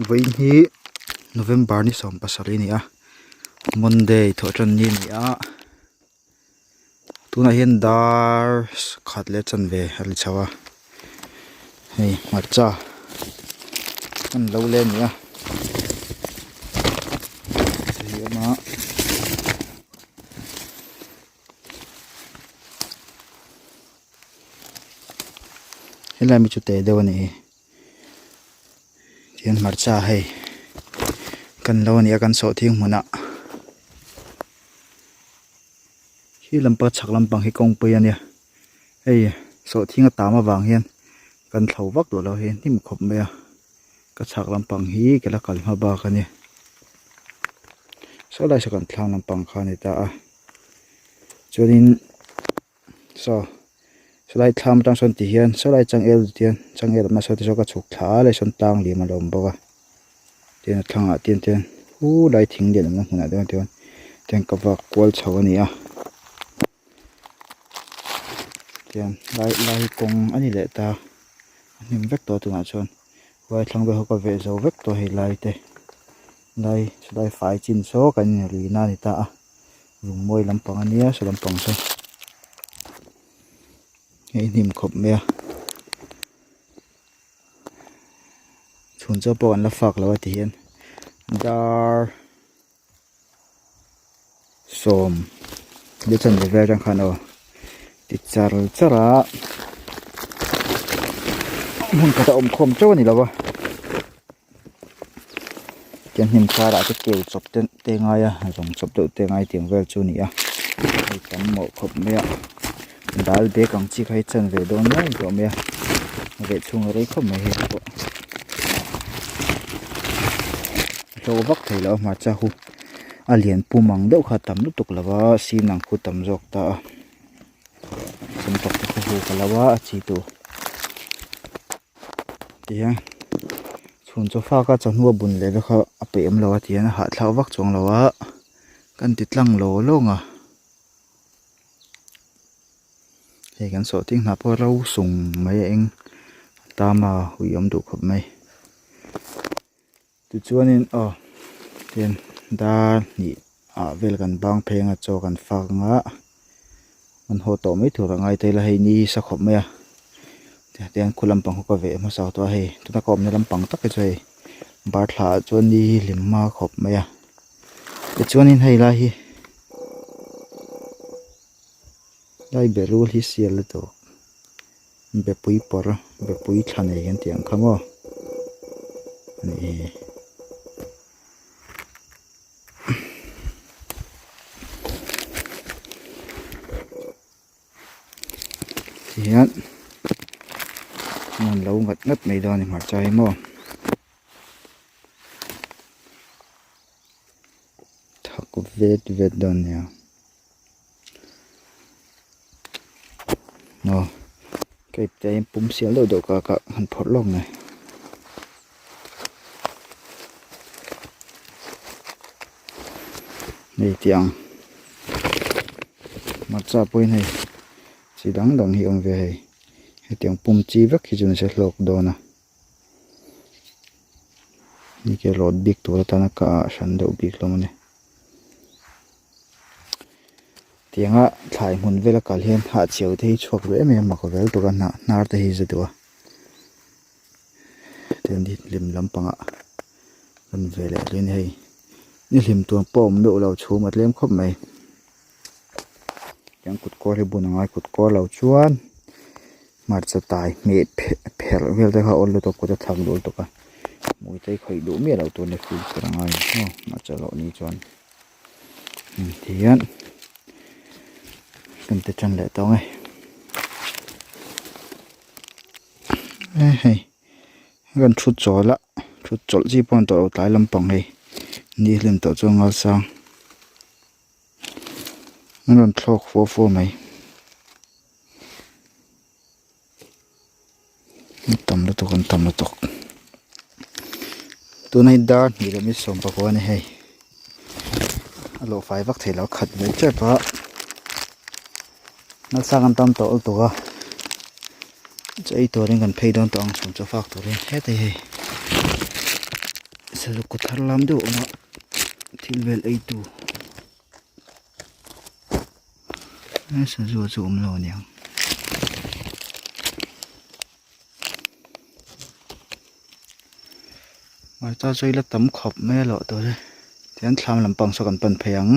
Vậy hi November ni som pasali ni a Monday tho tran ni a tuna hian dar khat le chan ve ali chawa hei marcha kan lo le ni a sei ma helai mi chu te dewani hian marcha hei kan lo ni a kan so thing hmuna hi lampa chak lampang hi kong pui ania hei so thinga tama wang hian kan thlo vak do lo hian hnim khop me a ka chak lampang hi kala kalma ba kani so lai sakan thlang lampang khani ta a chuanin so lai thlam tang son ti hian so lai changel ma so ti so ka chuk thla le son tang li ma lom boka ten thanga ten hu lai thing den na huna den ten ka wa kwal chawani a ten lai kong ani le ta nim vek to tuna chon wai thlang be ho ka ve zo vek to hi lai te lai fai chin so kan ri na ni ta a lung moi lampang ania so lampang so hei nim khop me a chun cho po an la fak lo ti hian dar som le chan ve ve rang khan o ti chara mun ka ta khom chaw ni lawa ken him chara te ke chop te ngai a rong chop do te ngai tiang vel chu ni a ai tam mo khop me a dal be kang chi khai chan ve don nai do me a ve chung rei khom me he ko to vak thei lo ma cha hu alian pumang deuh kha tam lu tuk lawa sim nang khu tam jok ta sim tok te hu kalawa chi tu tia chun cho fa ka chanua bun le kha ape am lawa tian ha thlau vak chong lawa kan ti tlang lo longa he kan so ting na po rau sung mai eng tama huiam du khop mai tu chuanin ten da ni a vel kan bang phenga cho kan fanga an ho to mai thura ngai te la hei ni sa khop mai a ten khulam pang ko ve ma sa to hei tuna kom ne lampang tak ke chei bar thla chuan ni limma khop mai a te chuanin hei la hi lai berul hi sial to be pui por be pui thane hian tiang khango ni hian ngon lo ngat mai da ni mar chai mo thak vet don ya no cái tay pum xiao lo do ka han phot long này này tiang mặt cha poi này chỉ đắng hi ông về hay tiang pum chi vek hi chun se lok do na ni ke rod big to ta na ka san do big lo ne tianga thlai mun vela kal hian ha cheu thei chhuak ve me ma ko vel to kan na nar te hi zatu ten di lim lampanga kan vele len hei ni lim tuang pom do lo chu mat lem khop mai yang kut ko le bun ngai kut ko lo chuan mar cha tai me pher vel te kha ol to ko ta thang dol to ka mui tai khoi du me lo to ne fu tra ngai no ma cha lo ni chuan thian cần te chan le to ngai hei gan thu chol ji pon to tai lampang hei ni lim to chu ngal sang ngon thlok fo mai tam lo to kan tam lo tok tu nai da ni le mi som pa ko ne hei alo fai vak thei lo khat ve che pa na sang tam to ul to ga chei to ring kan phei don tong som cho fak to ring he te hei sa ko tharlam do ma thilvel ei tu na sa zo zo lo niang mai ta choi la tam khop me lo to re tian thlam lampang so kan pan pheyang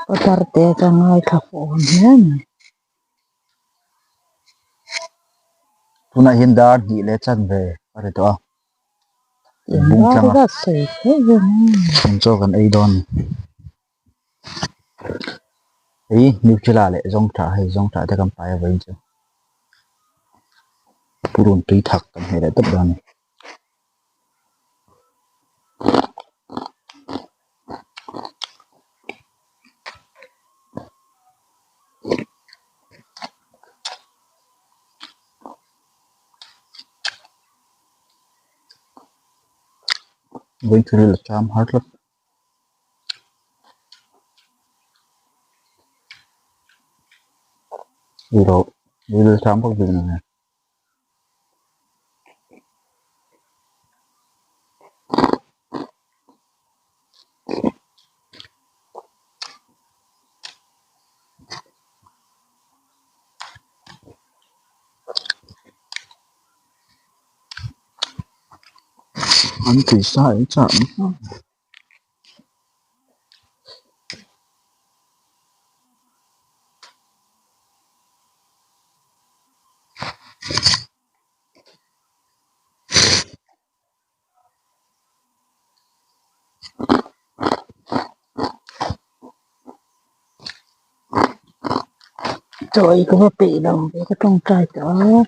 Patarte ka ngai ka phone hen tuna hin dar di le chan ve are to bung yamba changa ga sei he bung cho kan ei don ei nuclear le zong tha te kan pa ya vein che purun tui thak kan he le tab dan going to the cham heart lap iro will cham ko bin na an ti sai cham trời có một tỷ đồng để có trong trai đó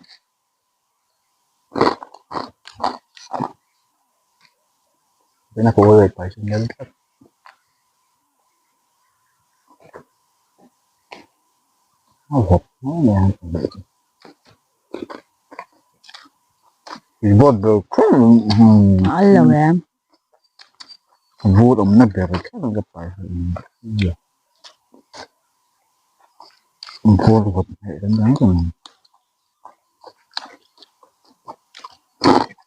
cái na ko we pa sin le hộp nó nè vót được nói là em vót ông nắp đẹp cái nó gặp phải gì vót vót hệ đánh đáng còn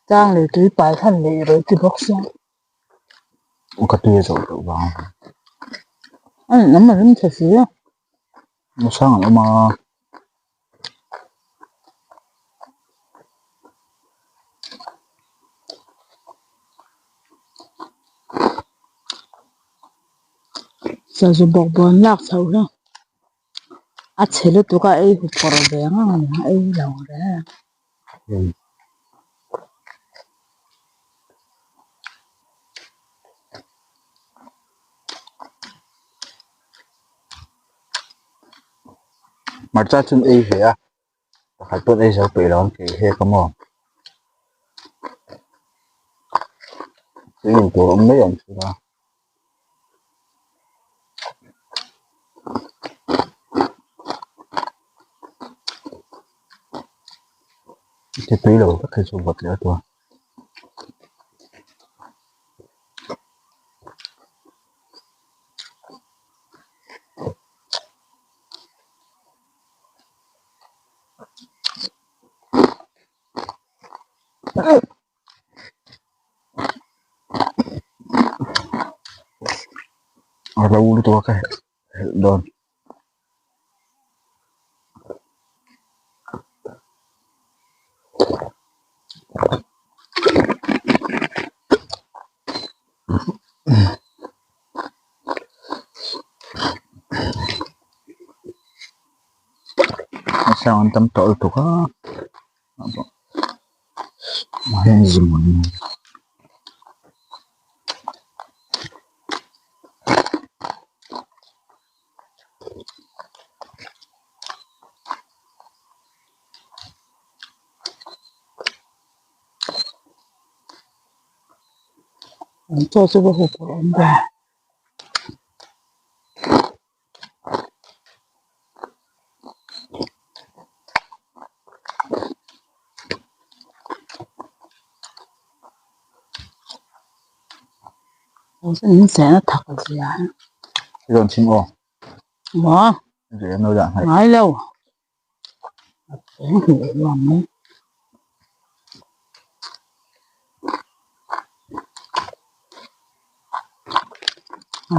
trang lệ túi bài thân lệ rồi thì bóc ra ông cắt tia rồi tự vào nó mà nó thật sự nó sang nó mà sao rồi bọc bón lạc sâu đó à chế là tụi cái ấy phải bỏ về ngang ấy lòng đấy mà cha chân ấy vậy à phải tốt ấy sao bị đó thì he có mò cái gì của ông mấy ông chứ đó cái tí đồ các cái số vật nữa thôi ở đâu tôi cái đơn sao anh tâm tội tụi có mà hiện gì muốn cho số hộp của ông bà ông sẽ những sẽ nó thật là gì à rồi chim ô mà gì em nói rằng hay nói lâu sẽ hiểu lòng ấy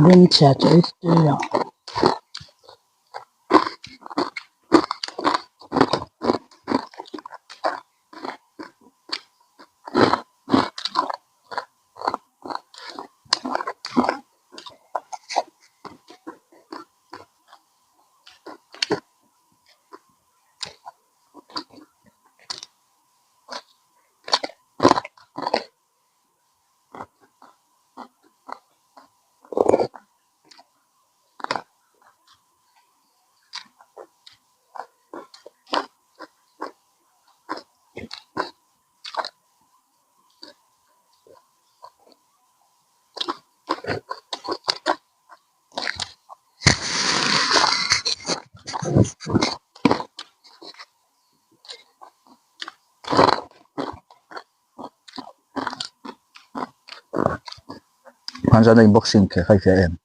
bên trẻ cho ít rồi hoàn ra đây boxing cái khai xe em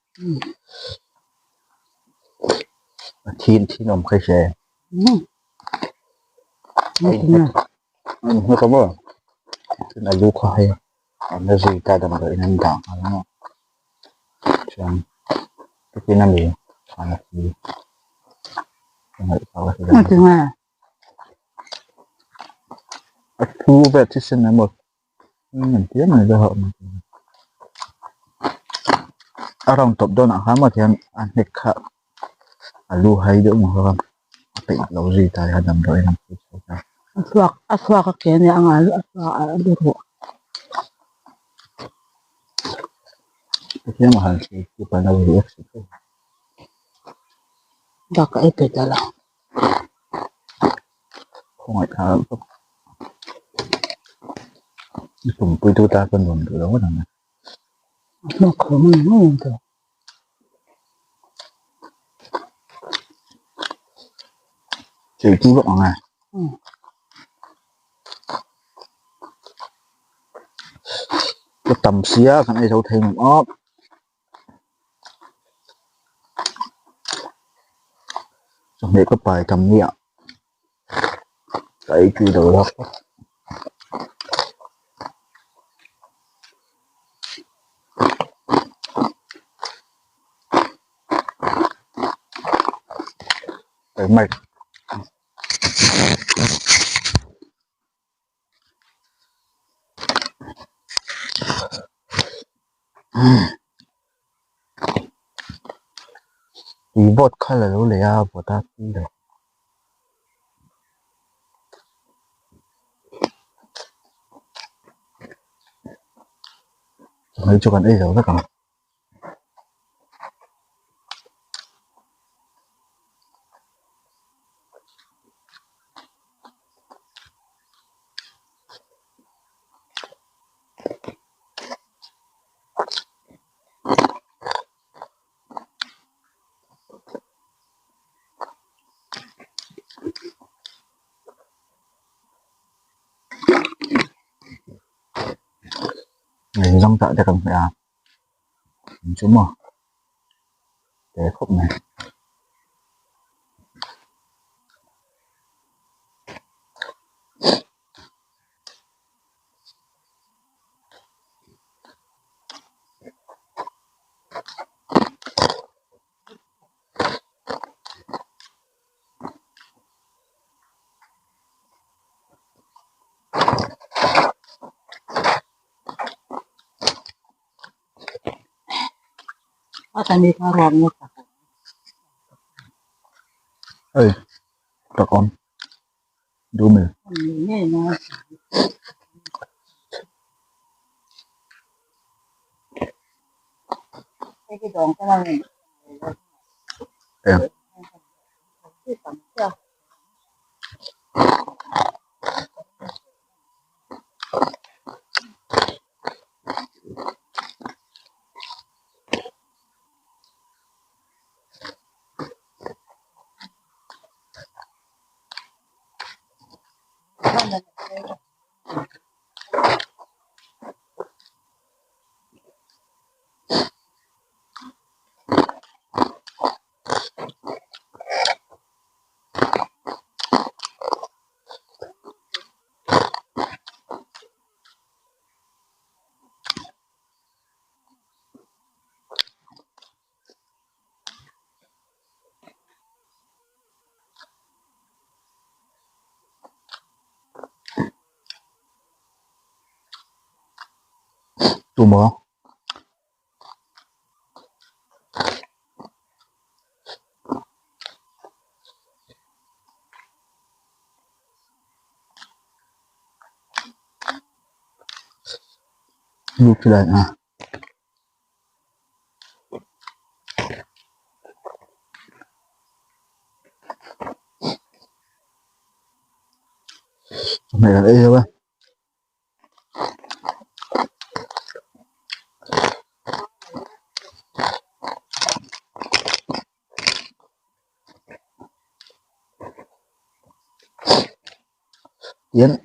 thiên thiên ông khai xe nó cũng là nó có bao là lu khai nó gì ta đầm đợi nên đảng đúng không chẳng cái năm gì là gì nó cũng là thu về thì xin là một mình tiếc này cho họ ở trong tập đó nào mà thì anh hết khá lu hay đỡ mà không bị lâu gì tại hắn đầm đợi năm aswa ka kene ang aswa luro cái mà hắn thì phải lâu gì da ka epetala không phải thà cùng tôi ta con buồn từ đó là nó không nó được chỉ chú gọn này cái tầm xía cái này thâu thêm óp trong đây có bài thầm nghĩa cái truy đầu đó cái mạch thì bot khai là lỗ lẻ của ta đi rồi mấy cho con ấy rồi tất cả mình rong tại cho cần phải chú mà để khúc này atami ka ron mo ta ơi các con đu mình ne na tụ mỏ lúc cái này à này là đây thôi Yến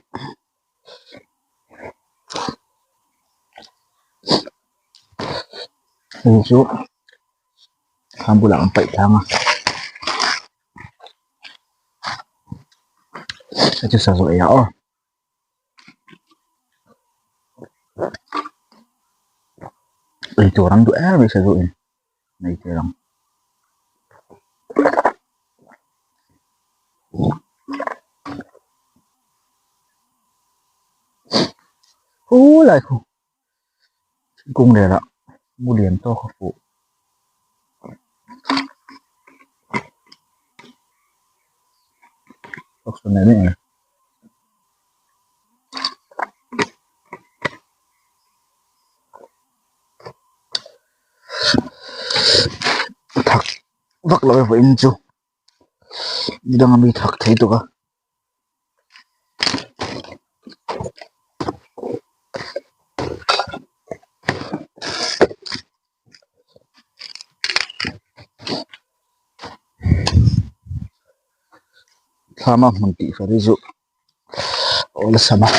đi xuống tham bu lặng vậy thang à sẽ chưa sao rồi đó đi chỗ răng đũa bây giờ rồi này chơi lòng lại không cung để đó mua liền to khẩu phụ tóc xuân này này thật vắt lại vậy chứ đi đang bị thật thấy tụi cơ sama menti farizu oleh sama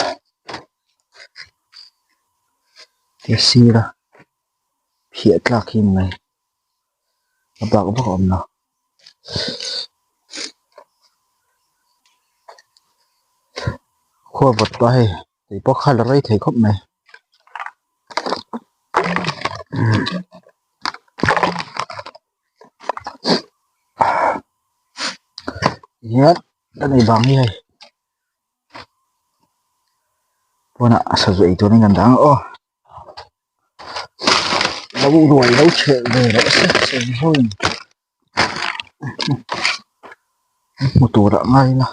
tiasira hiện là khi này các bạn có ổn nào khoa vật tay thì có khai là lấy thầy khóc này nhất cái này bằng như này con ạ sao vậy tôi nên gần đáng ô đấu đuổi đấu chuyện về đã sẽ thôi một tủ đã ngay nè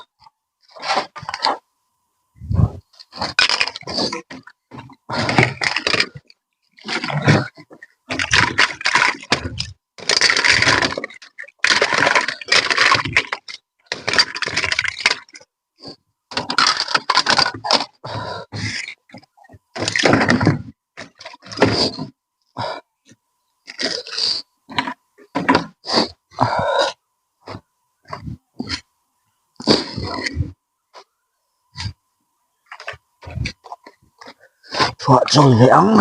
thoại rồi để ăn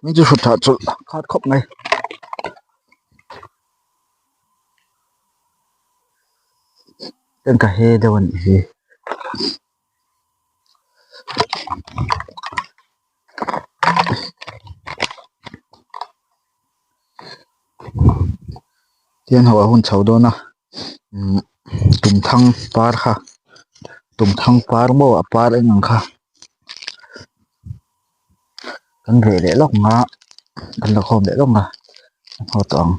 mấy chú phật thoại rồi khát khóc này tên cả hê đâu anh gì tiên hậu hôn cháu đó nè tùng thăng par kha tùng thăng par bo par anh ngang kha kan re để lóc ngã kan là khom để lóc ngã họ toàn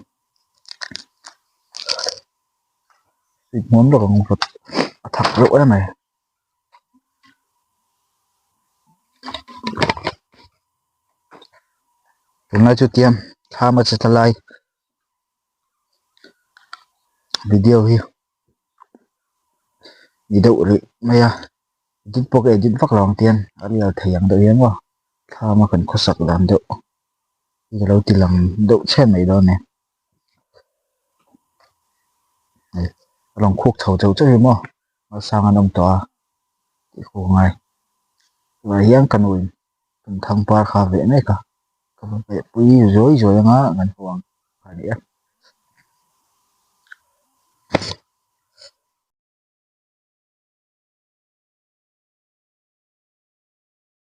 muốn được một vật thật lỗi này hôm nay chưa tiêm tha ma cha thalai video hi ni deuh ri maya dit pok e dit vak long tian ari al theiang deuh hian wa tha ma kan khosak dan deuh hi lo ti lam deuh chen mai do ne long khuk thau chau chau hi mo ma sang anong to a ti khu ngai wa hiang kanuin kan thang par kha ve mai ka ka ve pui zoi zoi nga ngan huang ani a